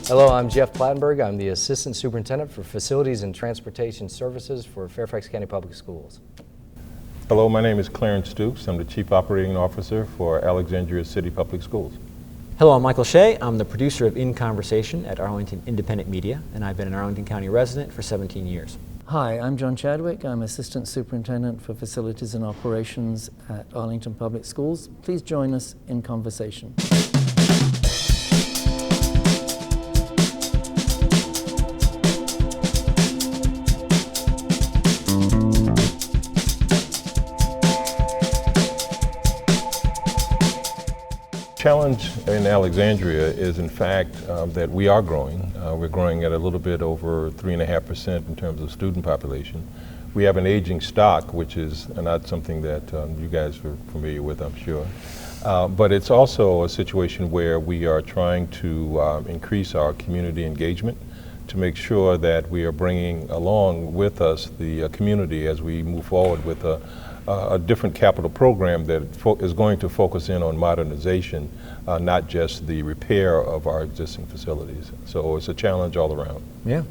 Hello, I'm Jeff Platenberg. I'm the Assistant Superintendent for Facilities and Transportation Services for Fairfax County Public Schools. Hello, my name is Clarence Stukes. I'm the Chief Operating Officer for Alexandria City Public Schools. Hello, I'm Michael Shea. I'm the producer of In Conversation at Arlington Independent Media, and I've been an Arlington County resident for 17 years. Hi, I'm John Chadwick. I'm Assistant Superintendent for Facilities and Operations at Arlington Public Schools. Please join us in conversation. Challenge in Alexandria is in fact that we are growing. We're growing at a little bit over 3.5% in terms of student population. We have an aging stock, which is not something that you guys are familiar with, I'm sure. But it's also a situation where we are trying to increase our community engagement to make sure that we are bringing along with us the community as we move forward with a different capital program that is going to focus in on modernization, not just the repair of our existing facilities. So it's a challenge all around. Yeah.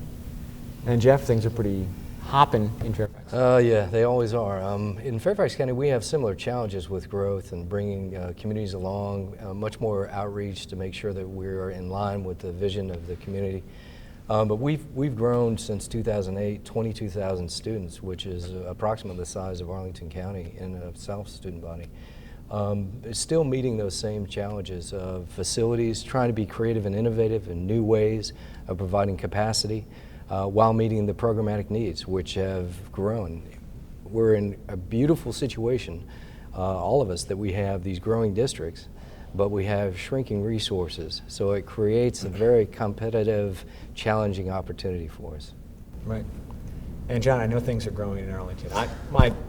And Jeff, things are pretty hopping in Fairfax. Yeah, they always are. In Fairfax County, we have similar challenges with growth and bringing communities along, much more outreach to make sure that we're in line with the vision of the community. But we've grown since 2008, 22,000 students, which is approximately the size of Arlington County in itself, student body. Still meeting those same challenges of facilities, trying to be creative and innovative in new ways of providing capacity while meeting the programmatic needs, which have grown. We're in a beautiful situation, all of us, that we have these growing districts, but we have shrinking resources. So it creates a very competitive, challenging opportunity for us. Right. And John, I know things are growing in Arlington.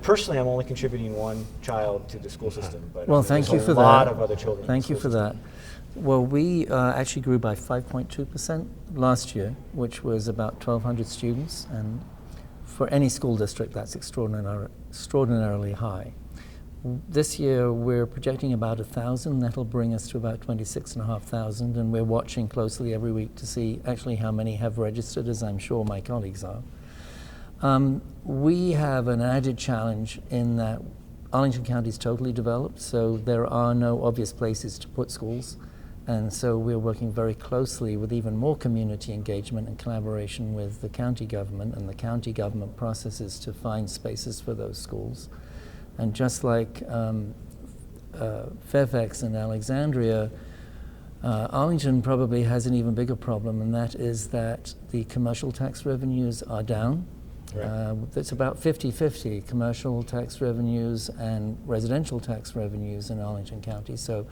Personally, I'm only contributing one child to the school system, but well, thank you for that. There's a lot of other children. Thank you for that. Well, we actually grew by 5.2% last year, which was about 1,200 students, and for any school district, that's extraordinarily high. This year, we're projecting about 1,000. That'll bring us to about 26,500, and we're watching closely every week to see actually how many have registered, as I'm sure my colleagues are. We have an added challenge in that Arlington County is totally developed, so there are no obvious places to put schools. And so we're working very closely with even more community engagement and collaboration with the county government and the county government processes to find spaces for those schools. And just like Fairfax and Alexandria, Arlington probably has an even bigger problem, and that is that the commercial tax revenues are down. Right. It's about 50-50, commercial tax revenues and residential tax revenues in Arlington County. So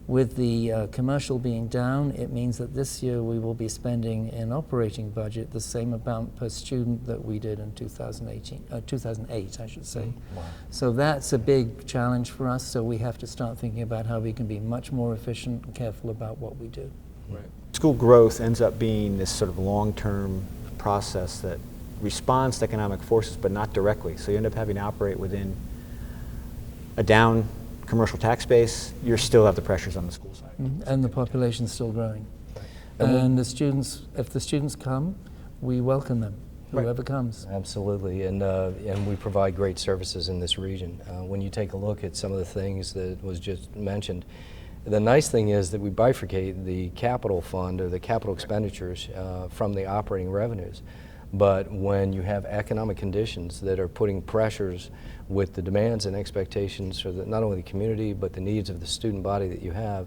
with the commercial being down, it means that this year we will be spending in operating budget the same amount per student that we did in 2008, I should say. Wow. So that's a big challenge for us, so we have to start thinking about how we can be much more efficient and careful about what we do. Right. School growth ends up being this sort of long-term process that responds to economic forces, but not directly. So you end up having to operate within a down commercial tax base. You still have the pressures on the school side. And the population's still growing. Right. And the students, if the students come, we welcome them, whoever comes. Absolutely, and we provide great services in this region. When you take a look at some of the things that was just mentioned, the nice thing is that we bifurcate the capital fund or the capital expenditures from the operating revenues. But when you have economic conditions that are putting pressures with the demands and expectations for not only the community but the needs of the student body that you have,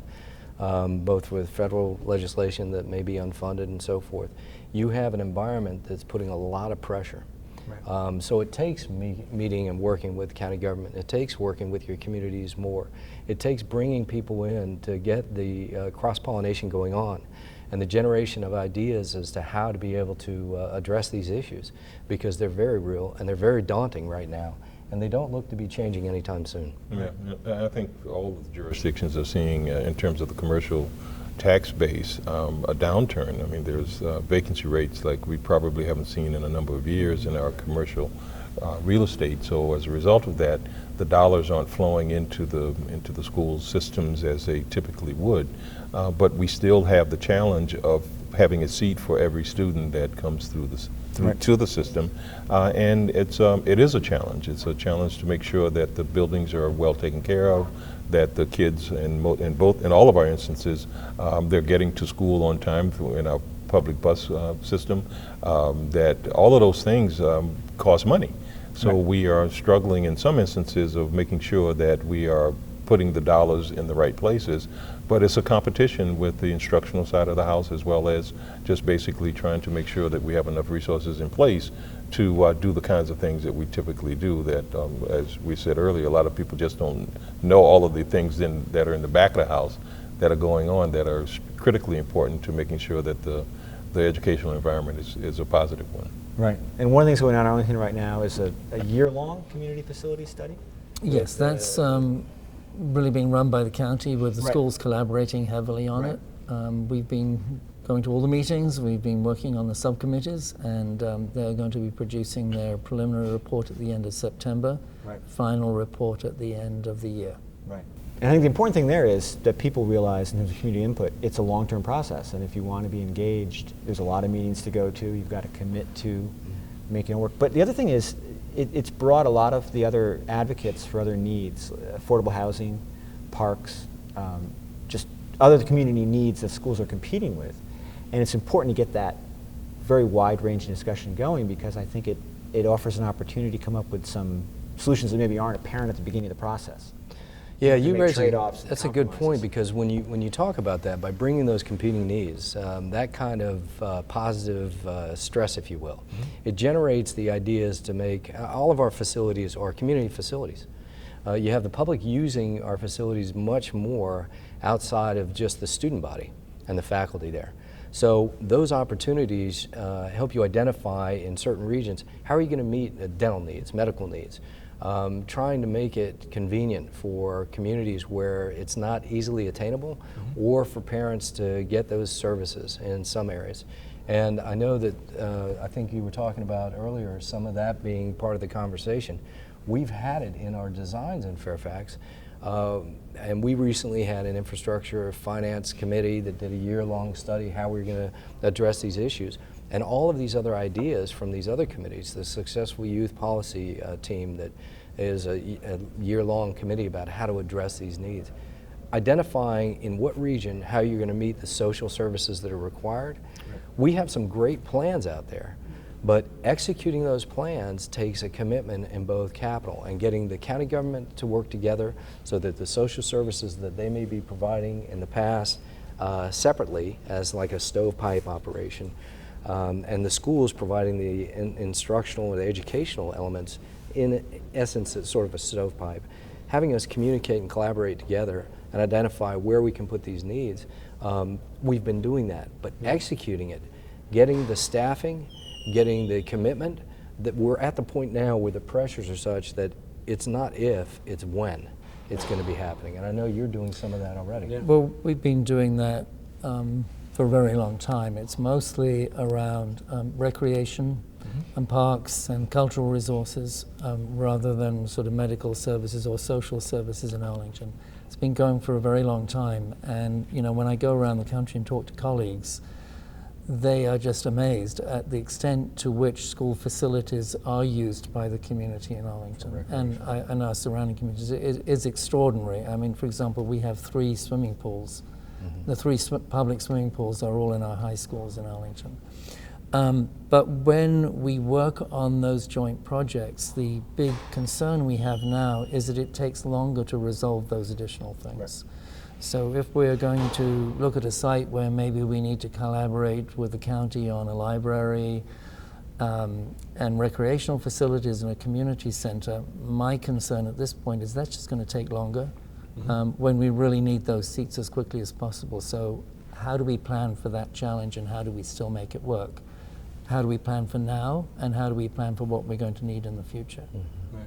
both with federal legislation that may be unfunded and so forth, you have an environment that's putting a lot of pressure. Right. So it takes meeting and working with county government. It takes working with your communities more. It takes bringing people in to get the cross-pollination going on and the generation of ideas as to how to be able to address these issues, because they're very real and they're very daunting right now, and they don't look to be changing anytime soon. Yeah, I think all of the jurisdictions are seeing, in terms of the commercial tax base, a downturn. I mean, there's vacancy rates like we probably haven't seen in a number of years in our commercial real estate. So as a result of that, the dollars aren't flowing into the school systems as they typically would. But we still have the challenge of having a seat for every student that comes through to the system, and it is a challenge. It's a challenge to make sure that the buildings are well taken care of, that the kids in all of our instances, they're getting to school on time in our public bus system. That all of those things cost money. So we are struggling in some instances of making sure that we are putting the dollars in the right places, but it's a competition with the instructional side of the house, as well as just basically trying to make sure that we have enough resources in place to do the kinds of things that we typically do that, as we said earlier, a lot of people just don't know all of the things that are in the back of the house that are going on that are critically important to making sure that the educational environment is a positive one. Right. And one of the things going on in Arlington right now is a year-long community facility study? Yes, that's really being run by the county, with the schools collaborating heavily on it. We've been going to all the meetings, we've been working on the subcommittees, and they're going to be producing their preliminary report at the end of September, final report at the end of the year. Right. And I think the important thing there is that people realize in terms of community input, it's a long-term process, and if you want to be engaged, there's a lot of meetings to go to, you've got to commit to making it work. But the other thing is, it's brought a lot of the other advocates for other needs, affordable housing, parks, just other community needs that schools are competing with. And it's important to get that very wide-ranging discussion going, because I think it offers an opportunity to come up with some solutions that maybe aren't apparent at the beginning of the process. Yeah, to you make raise trade-offs and that's a good point, compromises. because when you talk about that, by bringing those competing needs, that kind of positive stress, if you will, it generates the ideas to make all of our facilities are community facilities. You have the public using our facilities much more outside of just the student body and the faculty there. So those opportunities help you identify in certain regions, how are you going to meet dental needs, medical needs, trying to make it convenient for communities where it's not easily attainable, or for parents to get those services in some areas. And I know that, I think you were talking about earlier, some of that being part of the conversation. We've had it in our designs in Fairfax, and we recently had an infrastructure finance committee that did a year-long study how we're going to address these issues. And all of these other ideas from these other committees, the Successful Youth Policy team that is a year-long committee about how to address these needs, identifying in what region how you're going to meet the social services that are required. We have some great plans out there, but executing those plans takes a commitment in both capital and getting the county government to work together so that the social services that they may be providing in the past separately as like a stovepipe operation, and the schools providing the instructional or the educational elements, in essence it's sort of a stovepipe. Having us communicate and collaborate together and identify where we can put these needs, we've been doing that, but executing it, getting the staffing, getting the commitment, that we're at the point now where the pressures are such that it's not if, it's when it's going to be happening. And I know you're doing some of that already. Yeah. Well, we've been doing that for a very long time. It's mostly around recreation and parks and cultural resources, rather than sort of medical services or social services in Arlington. It's been going for a very long time, and you know, when I go around the country and talk to colleagues, they are just amazed at the extent to which school facilities are used by the community in Arlington and our surrounding communities. It is extraordinary. I mean, for example, we have 3 swimming pools. The 3 public swimming pools are all in our high schools in Arlington. But when we work on those joint projects, the big concern we have now is that it takes longer to resolve those additional things. So if we're going to look at a site where maybe we need to collaborate with the county on a library and recreational facilities and a community center, my concern at this point is that's just going to take longer when we really need those seats as quickly as possible. So how do we plan for that challenge, and how do we still make it work? How do we plan for now, and how do we plan for what we're going to need in the future?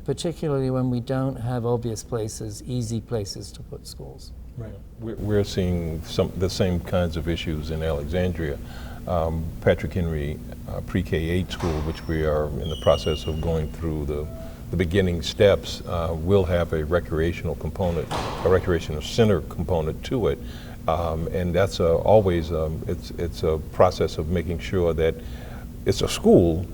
Particularly when we don't have obvious places, easy places to put schools. Right. We're seeing the same kinds of issues in Alexandria. Patrick Henry Pre-K 8 school, which we are in the process of going through the beginning steps will have a recreational component, a recreational center component to it. And that's always, it's a process of making sure that it's a school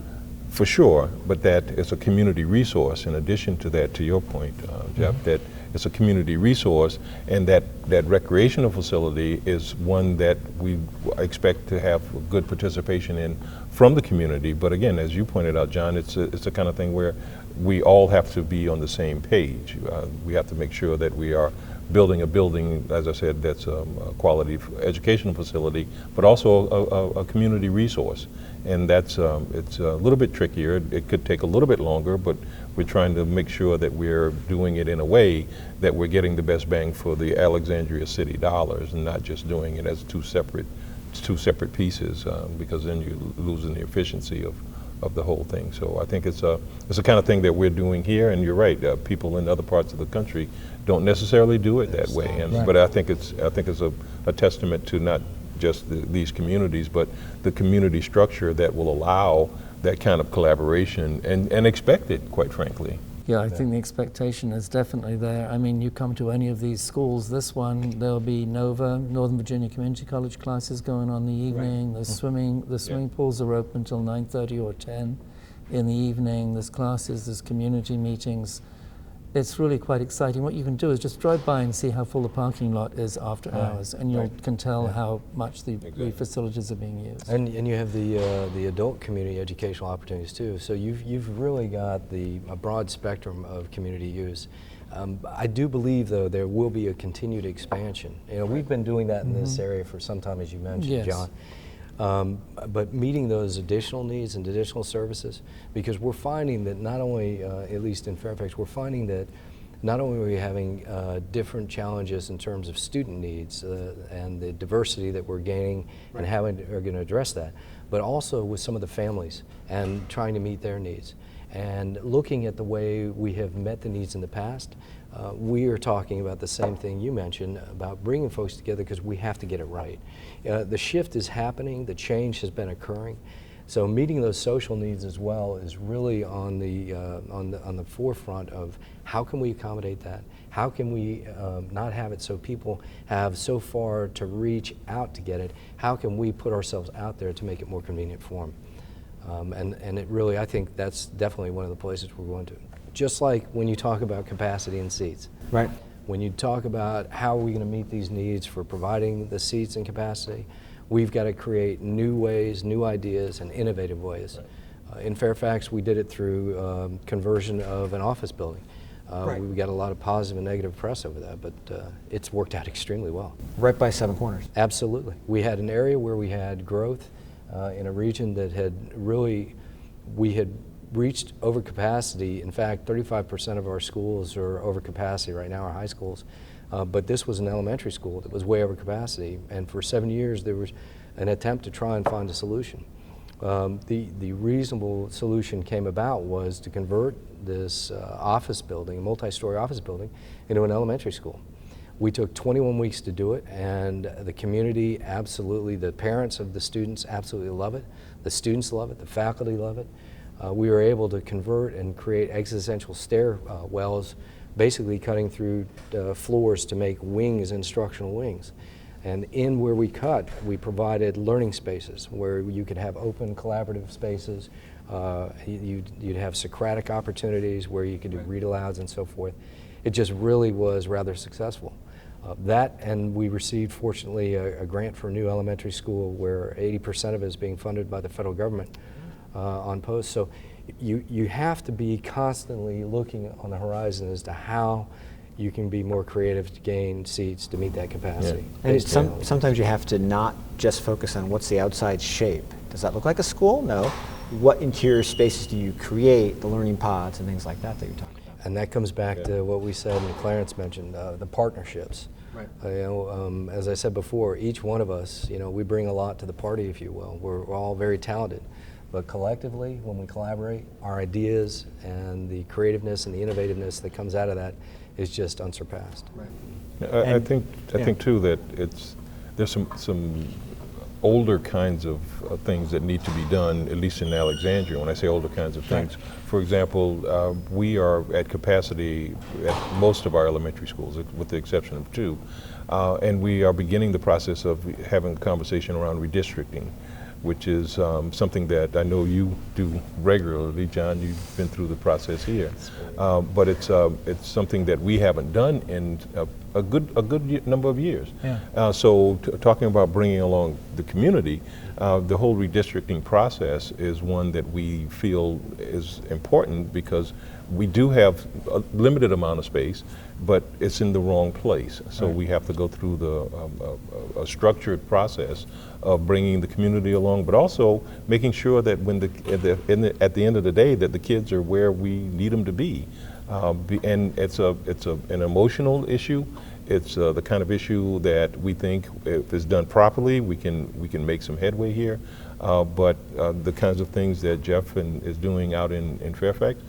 for sure, but that it's a community resource in addition to that, to your point, Jeff, that it's a community resource, and that recreational facility is one that we expect to have good participation in from the community. But again, as you pointed out, John, it's the kind of thing where we all have to be on the same page. We have to make sure that we are building a building, as I said, that's a quality educational facility, but also a community resource. And that's it's a little bit trickier. It could take a little bit longer, but we're trying to make sure that we're doing it in a way that we're getting the best bang for the Alexandria city dollars, and not just doing it as two separate pieces, because then you're losing the efficiency of the whole thing. So I think it's the kind of thing that we're doing here, and you're right. People in other parts of the country don't necessarily do it that way, and but I think it's a testament to not just these communities, but the community structure that will allow that kind of collaboration and expect it, quite frankly. Yeah, I think the expectation is definitely there. I mean, you come to any of these schools, this one, there'll be NOVA, Northern Virginia Community College classes going on in the evening. The swimming pools are open until 9:30 or 10 in the evening. There's classes, there's community meetings. It's really quite exciting. What you can do is just drive by and see how full the parking lot is after hours, and you can tell how much the facilities are being used. And you have the adult community educational opportunities too. So you've really got a broad spectrum of community use. I do believe, though, there will be a continued expansion. You know, we've been doing that in this area for some time, as you mentioned, John. But meeting those additional needs and additional services, because we're finding that not only, at least in Fairfax, we're finding that not only are we having different challenges in terms of student needs and the diversity that we're gaining and how we're going to address that, but also with some of the families and trying to meet their needs. And looking at the way we have met the needs in the past, we are talking about the same thing you mentioned about bringing folks together, because we have to get it right. The shift is happening, the change has been occurring, so meeting those social needs as well is really on the forefront of how can we accommodate that? How can we not have it so people have so far to reach out to get it? How can we put ourselves out there to make it more convenient for them? And it really, I think that's definitely one of the places we're going to. Just like when you talk about capacity and seats. Right. When you talk about how are we going to meet these needs for providing the seats and capacity, we've got to create new ways, new ideas, and innovative ways. In Fairfax, we did it through conversion of an office building. We got a lot of positive and negative press over that, but it's worked out extremely well. Right by Seven Corners. Absolutely. We had an area where we had growth in a region that had really, we had reached overcapacity. In fact, 35% of our schools are over capacity right now, our high schools. But this was an elementary school that was way over capacity, and for 7 years there was an attempt to try and find a solution. The reasonable solution came about was to convert this office building, a multi-story office building, into an elementary school. We took 21 weeks to do it, and the community absolutely, the parents of the students absolutely love it, the students love it, the faculty love it. We were able to convert and create existential stairwells, basically cutting through floors to make wings, instructional wings. And in where we cut, we provided learning spaces where you could have open collaborative spaces. You'd have Socratic opportunities where you could do read-alouds and so forth. It just really was rather successful. That, and we received, fortunately, a grant for a new elementary school where 80% of it is being funded by the federal government on post. So you have to be constantly looking on the horizon as to how you can be more creative to gain seats to meet that capacity. Yeah. And sometimes you have to not just focus on what's the outside shape. Does that look like a school? No. What interior spaces do you create, the learning pods and things like that that you're talking about? And that comes back to what we said and Clarence mentioned, the partnerships. Right. As I said before, each one of us, we bring a lot to the party, if you will. We're all very talented. But collectively, when we collaborate, our ideas and the creativeness and the innovativeness that comes out of that is just unsurpassed. Right. I think too that there's some older kinds of things that need to be done, at least in Alexandria. When I say older kinds of things, for example, we are at capacity at most of our elementary schools, with the exception of 2. And we are beginning the process of having a conversation around redistricting, which is something that I know you do regularly. John, you've been through the process here. But it's something that we haven't done in a good number of years. Yeah. So talking about bringing along the community, the whole redistricting process is one that we feel is important because we do have a limited amount of space, but it's in the wrong place. So we have to go through a structured process of bringing the community along, but also making sure that when at the end of the day that the kids are where we need them to be. And it's an emotional issue. It's the kind of issue that we think if it's done properly, we can make some headway here. But the kinds of things that Jeff is doing out in Fairfax,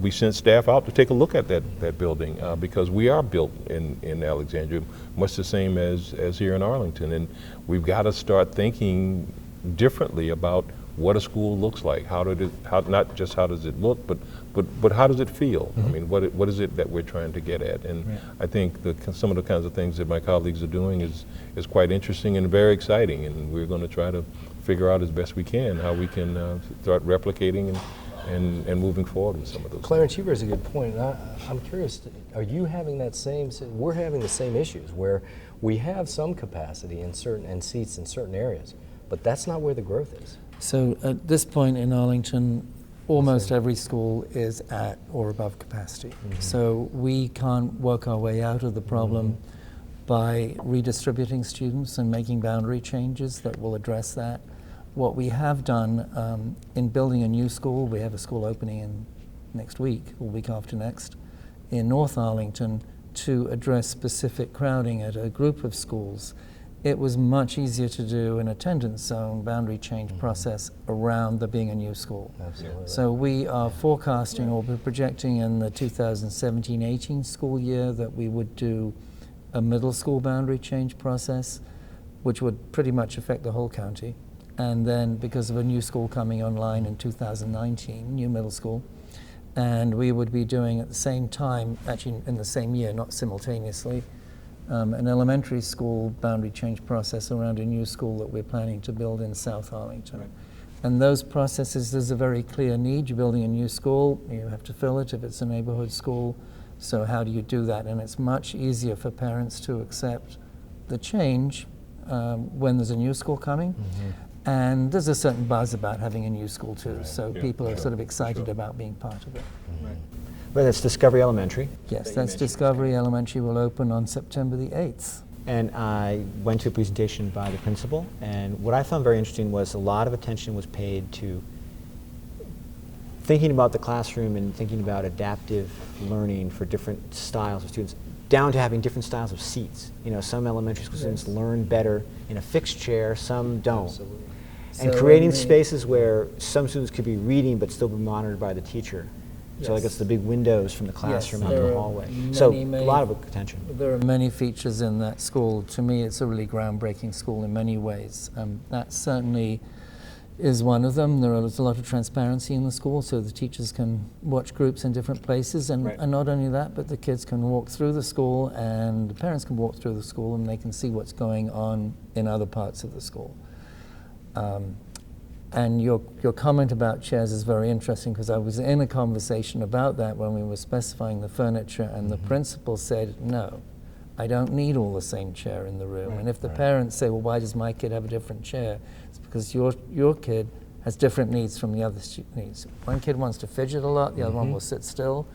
we sent staff out to take a look at that building because we are built in Alexandria, much the same as here in Arlington. And we've got to start thinking differently about what a school looks like. Not just how does it look, but how does it feel? I mean, what is it that we're trying to get at? And I think some of the kinds of things that my colleagues are doing is quite interesting and very exciting. And we're going to try to figure out as best we can how we can start replicating and moving forward with some of those. Clarence, you raise a good point. And I'm curious, are you having that same? We're having the same issues where we have some capacity in certain seats in certain areas, but that's not where the growth is. So at this point in Arlington, almost every school is at or above capacity. So we can't work our way out of the problem by redistributing students and making boundary changes that will address that. What we have done in building a new school, we have a school opening in next week or week after next in North Arlington to address specific crowding at a group of schools. It was much easier to do an attendance zone boundary change process around there being a new school. Absolutely. So we are forecasting or we're projecting in the 2017-18 school year that we would do a middle school boundary change process, which would pretty much affect the whole county. And then because of a new school coming online in 2019, new middle school, and we would be doing at the same time, actually in the same year, not simultaneously, an elementary school boundary change process around a new school that we're planning to build in South Arlington. Right. And those processes, there's a very clear need. You're building a new school, you have to fill it if it's a neighborhood school. So how do you do that? And it's much easier for parents to accept the change when there's a new school coming. And there's a certain buzz about having a new school too. So people are sort of excited about being part of it. But that's Discovery Elementary. Yes, that's Discovery Elementary will open on September the 8th. And I went to a presentation by the principal, and what I found very interesting was a lot of attention was paid to thinking about the classroom and thinking about adaptive learning for different styles of students, down to having different styles of seats. You know, some elementary school students learn better in a fixed chair, some don't. Absolutely. And So creating in the- spaces where some students could be reading but still be monitored by the teacher. So like Yes. it's the big windows from the classroom out to there the are hallway. many, So many- a lot of attention. There are many features in that school. To me, it's a really groundbreaking school in many ways. That certainly is one of them. There's a lot of transparency in the school, so the teachers can watch groups in different places, and, Right. and not only that, but the kids can walk through the school, and the parents can walk through the school, and they can see what's going on in other parts of the school. And your comment about chairs is very interesting, because I was in a conversation about that when we were specifying the furniture, and the principal said, no, I don't need all the same chair in the room. And if the parents say, well, why does my kid have a different chair? It's because your kid has different needs from the other needs. One kid wants to fidget a lot, the other one will sit still.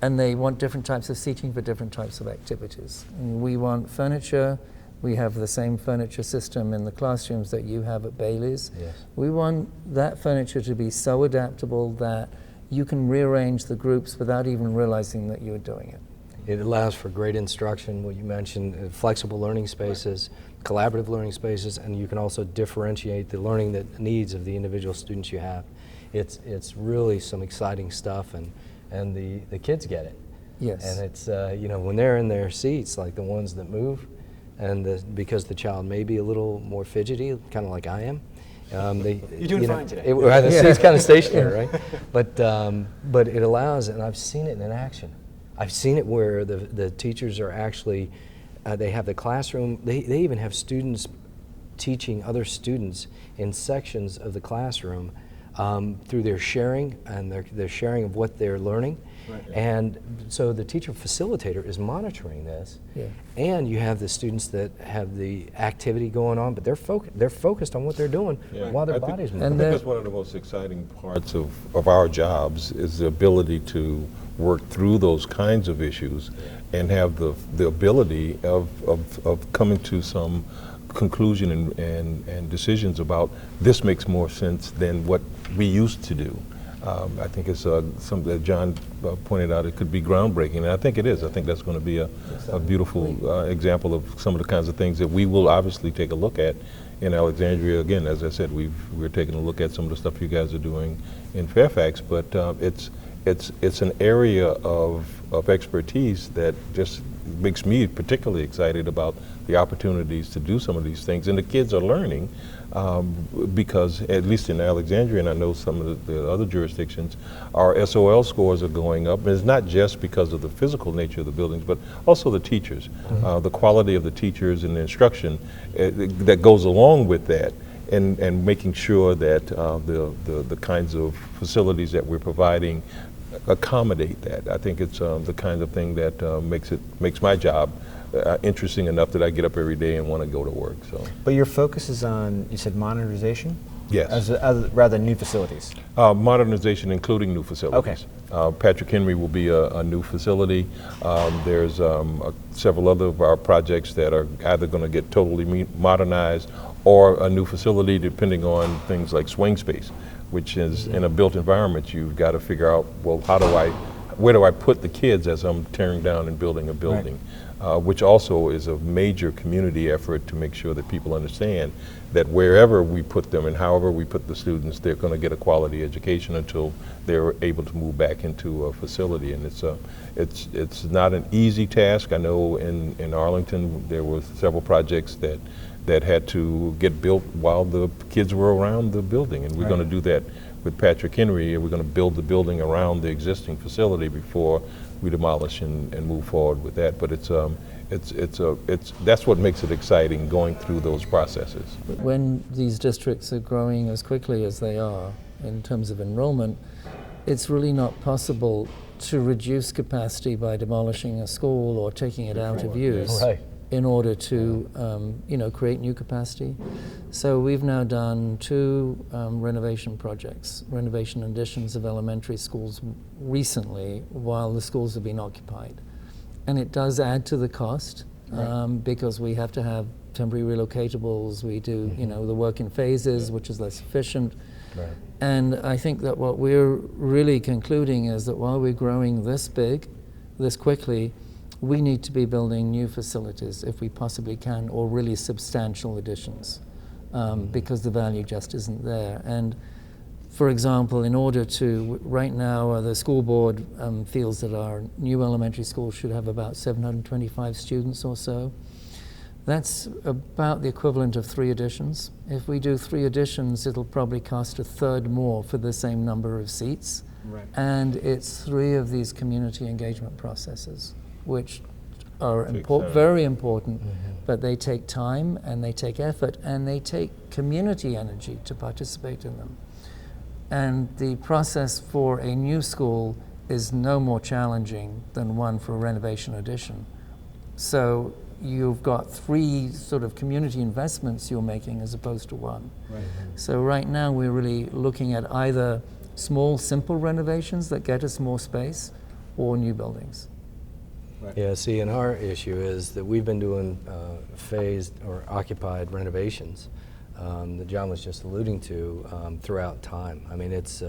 And they want different types of seating for different types of activities. And we want furniture. We have the same furniture system in the classrooms that you have at Bailey's. Yes. We want that furniture to be so adaptable that you can rearrange the groups without even realizing that you're doing it. It allows for great instruction, what you mentioned, flexible learning spaces, collaborative learning spaces, and you can also differentiate the learning needs of the individual students you have. It's really some exciting stuff, and the kids get it. Yes. And it's, you know, when they're in their seats, like the ones that move, and because the child may be a little more fidgety, kind of like I am. You're doing fine today. It's kind of stationary, right? But it allows, and I've seen it in action. I've seen it where the teachers are actually, they have the classroom, they even have students teaching other students in sections of the classroom through their sharing and their sharing of what they're learning. Right. And so the teacher facilitator is monitoring this, and you have the students that have the activity going on, but they're focused on what they're doing while their body's moving. I think that's one of the most exciting parts of our jobs is the ability to work through those kinds of issues and have the ability of coming to some conclusion and decisions about this makes more sense than what we used to do. I think it's something that John pointed out. It could be groundbreaking, and I think it is. I think that's going to be a beautiful example of some of the kinds of things that we will obviously take a look at in Alexandria. Again, as I said, we're taking a look at some of the stuff you guys are doing in Fairfax, but it's an area of expertise that just makes me particularly excited about the opportunities to do some of these things. And the kids are learning because, at least in Alexandria, and I know some of the other jurisdictions, our SOL scores are going up. And it's not just because of the physical nature of the buildings, but also the teachers, the quality of the teachers and the instruction that goes along with that. And making sure that the kinds of facilities that we're providing accommodate that. I think it's the kind of thing that makes my job interesting enough that I get up every day and want to go to work. So, but your focus is on, you said, modernization? Yes. Rather than new facilities? Modernization, including new facilities. Okay. Patrick Henry will be a new facility. There's several other of our projects that are either going to get totally modernized or a new facility, depending on things like swing space, which is in a built environment. You've got to figure out, well, where do I put the kids as I'm tearing down and building a building? Right. Which also is a major community effort to make sure that people understand that wherever we put them and however we put the students, they're going to get a quality education until they're able to move back into a facility. And it's not an easy task. I know in Arlington there were several projects that had to get built while the kids were around the building, and we're going to do that with Patrick Henry. We're going to build the building around the existing facility before we demolish and move forward with that. But that's what makes it exciting, going through those processes. When these districts are growing as quickly as they are in terms of enrollment, it's really not possible to reduce capacity by demolishing a school or taking it out of use. Right. In order to create new capacity. So we've now done 2 renovation projects, renovation additions of elementary schools recently while the schools have been occupied. And it does add to the cost because we have to have temporary relocatables, we do the work in phases, which is less efficient. Right. And I think that what we're really concluding is that while we're growing this big, this quickly, we need to be building new facilities if we possibly can, or really substantial additions, because the value just isn't there. And for example, in order to, right now the school board feels that our new elementary school should have about 725 students or so. That's about the equivalent of 3 additions. If we do 3 additions, it'll probably cost a third more for the same number of seats. Right. And it's 3 of these community engagement processes, which are very important, but they take time and they take effort and they take community energy to participate in them. And the process for a new school is no more challenging than one for a renovation addition. So you've got 3 sort of community investments you're making as opposed to 1. Right. So right now we're really looking at either small, simple renovations that get us more space or new buildings. Right. Yeah, see, and our issue is that we've been doing phased or occupied renovations that John was just alluding to throughout time. I mean, it's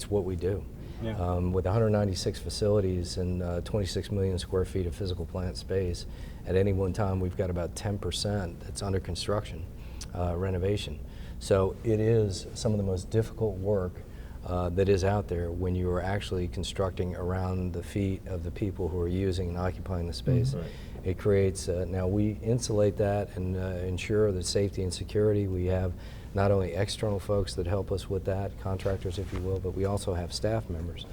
what we do. Yeah. With 196 facilities and 26 million square feet of physical plant space, at any one time we've got about 10% that's under construction, renovation. So it is some of the most difficult work that is out there when you are actually constructing around the feet of the people who are using and occupying the space. Right. It creates, now we insulate that and ensure the safety and security. We have not only external folks that help us with that, contractors if you will, but we also have staff members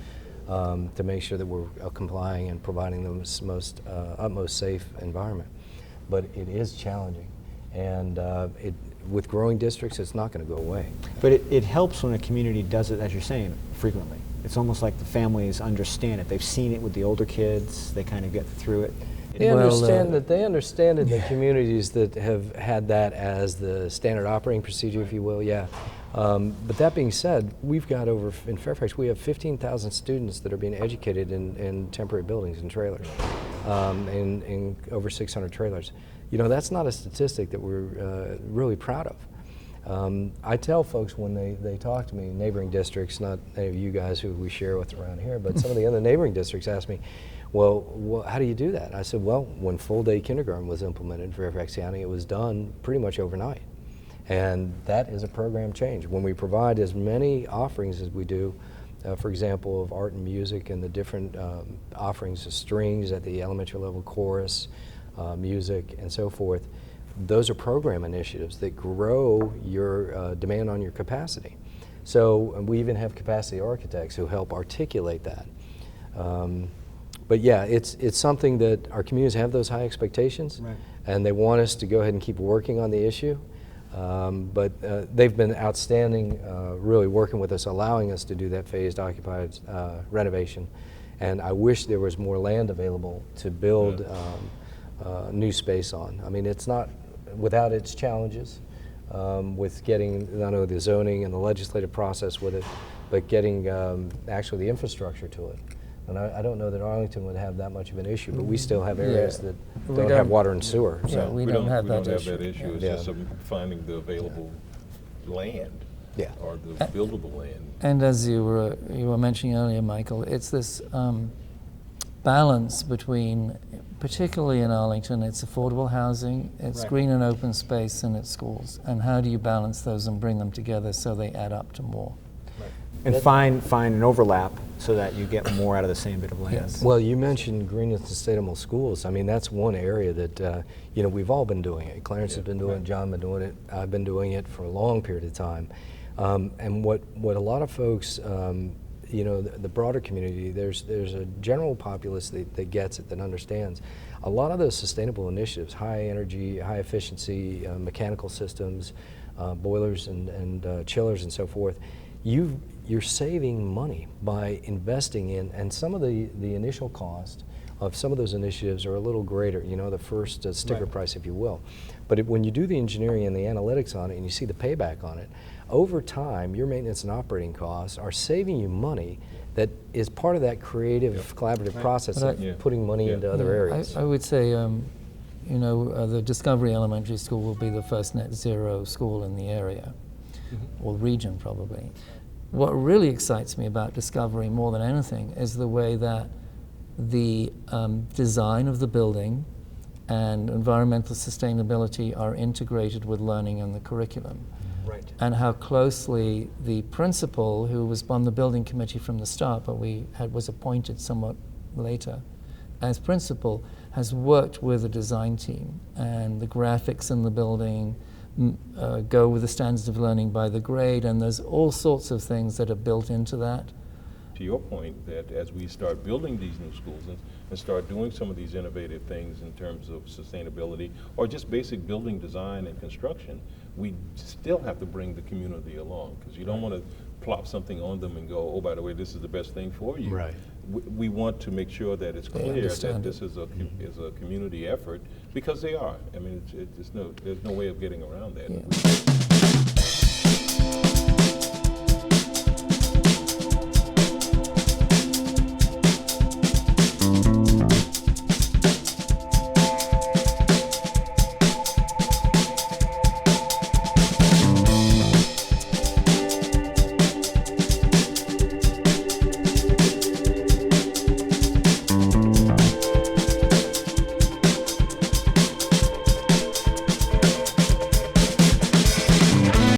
to make sure that we're complying and providing them the most utmost safe environment. But it is challenging, and with growing districts, it's not going to go away. But it helps when a community does it, as you're saying, frequently. It's almost like the families understand it. They've seen it with the older kids. They kind of get through it. They understand that. They understand in the communities that have had that as the standard operating procedure, if you will. Yeah. But that being said, we've got in Fairfax, we have 15,000 students that are being educated in temporary buildings and trailers, in over 600 trailers. You know, that's not a statistic that we're really proud of. I tell folks when they talk to me, neighboring districts, not any of you guys who we share with around here, but some of the other neighboring districts ask me, well, how do you do that? I said, well, when full-day kindergarten was implemented in Fairfax County, it was done pretty much overnight. And that is a program change. When we provide as many offerings as we do, for example, of art and music and the different offerings of strings at the elementary level, chorus, music, and so forth, those are program initiatives that grow your demand on your capacity. So we even have capacity architects who help articulate that. But yeah, it's something that our communities have those high expectations, right, and they want us to go ahead and keep working on the issue. But they've been outstanding, really working with us, allowing us to do that phased occupied renovation. And I wish there was more land available to build new space on. I mean, it's not without its challenges with getting not only the zoning and the legislative process with it, but getting actually the infrastructure to it. And I don't know that Arlington would have that much of an issue, but we still have areas that don't have water and sewer. Yeah, So we don't have that issue. It's just finding the available land, or the buildable land. And as you were mentioning earlier, Michael, it's this balance between, particularly in Arlington, it's affordable housing, it's green and open space, and it's schools. And how do you balance those and bring them together so they add up to more? And find an overlap so that you get more out of the same bit of land. Yes. Well, you mentioned green and sustainable schools. I mean, that's one area that you know, we've all been doing it. Clarence has been doing it, John been doing it, I've been doing it for a long period of time. And what a lot of folks, you know, the broader community, there's a general populace that gets it, that understands. A lot of those sustainable initiatives, high energy, high efficiency, mechanical systems, boilers and chillers and so forth, you're saving money by investing in, and some of the initial cost of some of those initiatives are a little greater, you know, the first sticker price, if you will. But when you do the engineering and the analytics on it and you see the payback on it, over time, your maintenance and operating costs are saving you money that is part of that creative, collaborative process of putting money into other areas. I would say, you know, the Discovery Elementary School will be the first net zero school in the area, or region probably. What really excites me about Discovery more than anything is the way that the design of the building and environmental sustainability are integrated with learning and the curriculum. Right. And how closely the principal, who was on the building committee from the start, but was appointed somewhat later, as principal, has worked with the design team, and the graphics in the building go with the standards of learning by the grade, and there's all sorts of things that are built into that. To your point, that as we start building these new schools and start doing some of these innovative things in terms of sustainability or just basic building design and construction, we still have to bring the community along, because you don't want to plop something on them and go, oh, by the way, this is the best thing for you. Right. We want to make sure that it's clear that this is a community effort, because they are. I mean, there's no way of getting around that. Yeah.